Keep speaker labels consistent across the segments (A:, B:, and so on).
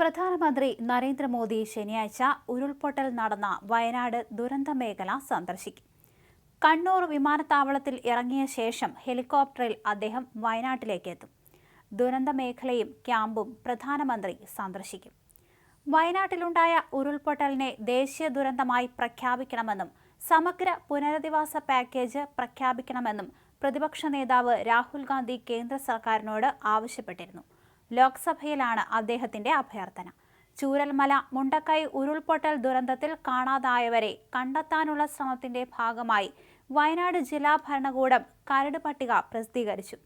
A: പ്രധാനമന്ത്രി നരേന്ദ്രമോദി ശനിയാഴ്ച ഉരുൾപൊട്ടൽ നടന്ന വയനാട് ദുരന്ത മേഖല സന്ദർശിക്കും. കണ്ണൂർ വിമാനത്താവളത്തിൽ ഇറങ്ങിയ ശേഷം ഹെലികോപ്റ്ററിൽ അദ്ദേഹം വയനാട്ടിലേക്ക് എത്തും. ദുരന്ത മേഖലയും ക്യാമ്പും പ്രധാനമന്ത്രി സന്ദർശിക്കും. വയനാട്ടിലുണ്ടായ ഉരുൾപൊട്ടലിനെ ദേശീയ ദുരന്തമായി പ്രഖ്യാപിക്കണമെന്നും സമഗ്ര പുനരധിവാസ പാക്കേജ് പ്രഖ്യാപിക്കണമെന്നും പ്രതിപക്ഷ നേതാവ് രാഹുൽ ഗാന്ധി കേന്ദ്ര സർക്കാരിനോട് ആവശ്യപ്പെട്ടിരുന്നു. ലോക്സഭയിലാണ് അദ്ദേഹത്തിന്റെ അഭ്യർത്ഥന. ചൂരൽമല മുണ്ടക്കൈ ഉരുൾപൊട്ടൽ ദുരന്തത്തിൽ കാണാതായവരെ കണ്ടെത്താനുള്ള ശ്രമത്തിന്റെ ഭാഗമായി വയനാട് ജില്ലാ ഭരണകൂടം കരട് പട്ടിക പ്രസിദ്ധീകരിച്ചു.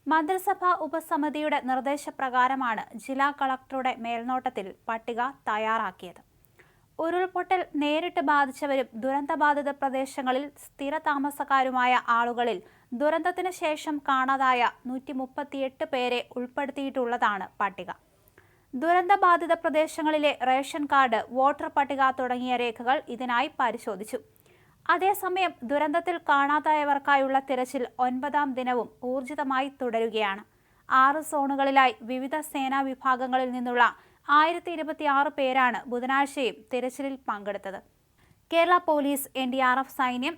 A: മന്ത്രിസഭാ ഉപസമിതിയുടെ നിർദ്ദേശപ്രകാരമാണ് ജില്ലാ കളക്ടറുടെ മേൽനോട്ടത്തിൽ പട്ടിക തയ്യാറാക്കിയത്. ഉരുൾപൊട്ടൽ നേരിട്ട് ബാധിച്ചവരും ദുരന്തബാധിത പ്രദേശങ്ങളിൽ സ്ഥിരതാമസക്കാരുമായ ആളുകളിൽ ദുരന്തത്തിന് ശേഷം കാണാതായ 138 പേരെ ഉൾപ്പെടുത്തിയിട്ടുള്ളതാണ് പട്ടിക. ദുരന്തബാധിത പ്രദേശങ്ങളിലെ റേഷൻ കാർഡ്, വോട്ടർ പട്ടിക തുടങ്ങിയ രേഖകൾ ഇതിനായി പരിശോധിച്ചു. അതേസമയം ദുരന്തത്തിൽ കാണാതായവർക്കായുള്ള തിരച്ചിൽ 9ാം ദിനവും ഊർജിതമായി തുടരുകയാണ്. 6 സോണുകളിലായി വിവിധ സേനാ വിഭാഗങ്ങളിൽ നിന്നുള്ള 1026 പേരാണ് ബുധനാഴ്ചയും തിരച്ചിലിൽ പങ്കെടുത്തത്. കേരള പോലീസ്, NDRF സൈന്യം,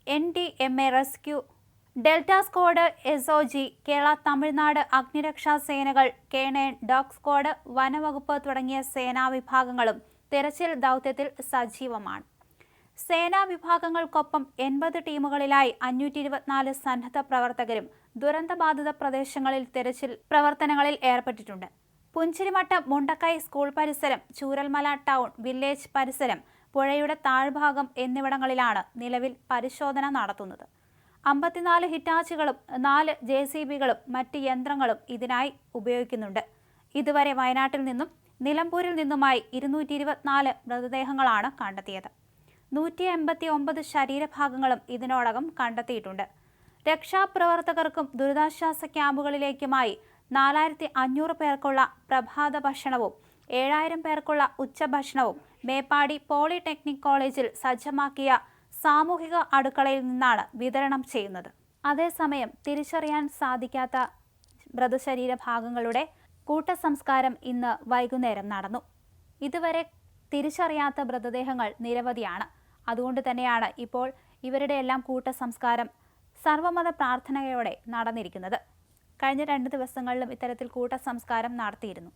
A: NDMA rescue, delta squad, SOG, Kerala Tamil Nadu അഗ്നിരക്ഷാ സേനകൾ, K9, ഡോഗ് സ്ക്വാഡ്, വനവകുപ്പ് തുടങ്ങിയ സേനാ വിഭാഗങ്ങളും തിരച്ചിൽ ദൗത്യത്തിൽ സജീവമാണ്. സേനാ വിഭാഗങ്ങൾക്കൊപ്പം 80 ടീമുകളിലായി 524 സന്നദ്ധ പ്രവർത്തകരും ദുരന്തബാധിത പ്രദേശങ്ങളിൽ തിരച്ചിൽ പ്രവർത്തനങ്ങളിൽ ഏർപ്പെട്ടിട്ടുണ്ട്. പുഞ്ചിരിമട്ടം, മുണ്ടക്കൈ സ്കൂൾ പരിസരം, ചൂരൽമല ടൗൺ, വില്ലേജ് പരിസരം, പുഴയുടെ താഴ്ഭാഗം എന്നിവിടങ്ങളിലാണ് നിലവിൽ പരിശോധന നടത്തുന്നത്. 54 ഹിറ്റാച്ചികളും 4 JCBകളും മറ്റ് യന്ത്രങ്ങളും ഇതിനായി ഉപയോഗിക്കുന്നുണ്ട്. ഇതുവരെ വയനാട്ടിൽ നിന്നും നിലമ്പൂരിൽ നിന്നുമായി 224 മൃതദേഹങ്ങളാണ് കണ്ടെത്തിയത്. 189 ശരീരഭാഗങ്ങളും ഇതിനോടകം കണ്ടെത്തിയിട്ടുണ്ട്. രക്ഷാപ്രവർത്തകർക്കും ദുരിതാശ്വാസ ക്യാമ്പുകളിലേക്കുമായി 4500 പേർക്കുള്ള പ്രഭാത ഭക്ഷണവും 7000 പേർക്കുള്ള ഉച്ചഭക്ഷണവും മേപ്പാടി പോളിടെക്നിക് കോളേജിൽ സജ്ജമാക്കിയ സാമൂഹിക അടുക്കളയിൽ നിന്നാണ് വിതരണം ചെയ്യുന്നത്. അതേസമയം തിരിച്ചറിയാൻ സാധിക്കാത്ത മൃതശരീരഭാഗങ്ങളുടെ കൂട്ടസംസ്കാരം ഇന്ന് വൈകുന്നേരം നടന്നു. ഇതുവരെ തിരിച്ചറിയാത്ത മൃതദേഹങ്ങൾ നിരവധിയാണ്. അതുകൊണ്ട് തന്നെയാണ് ഇപ്പോൾ ഇവരുടെ എല്ലാം കൂട്ടസംസ്കാരം സർവമത പ്രാർത്ഥനയോടെ നടന്നിരിക്കുന്നത്. കഴിഞ്ഞ 2 ദിവസങ്ങളിലും ഇത്തരത്തിൽ കൂട്ടസംസ്കാരം നടത്തിയിരുന്നു.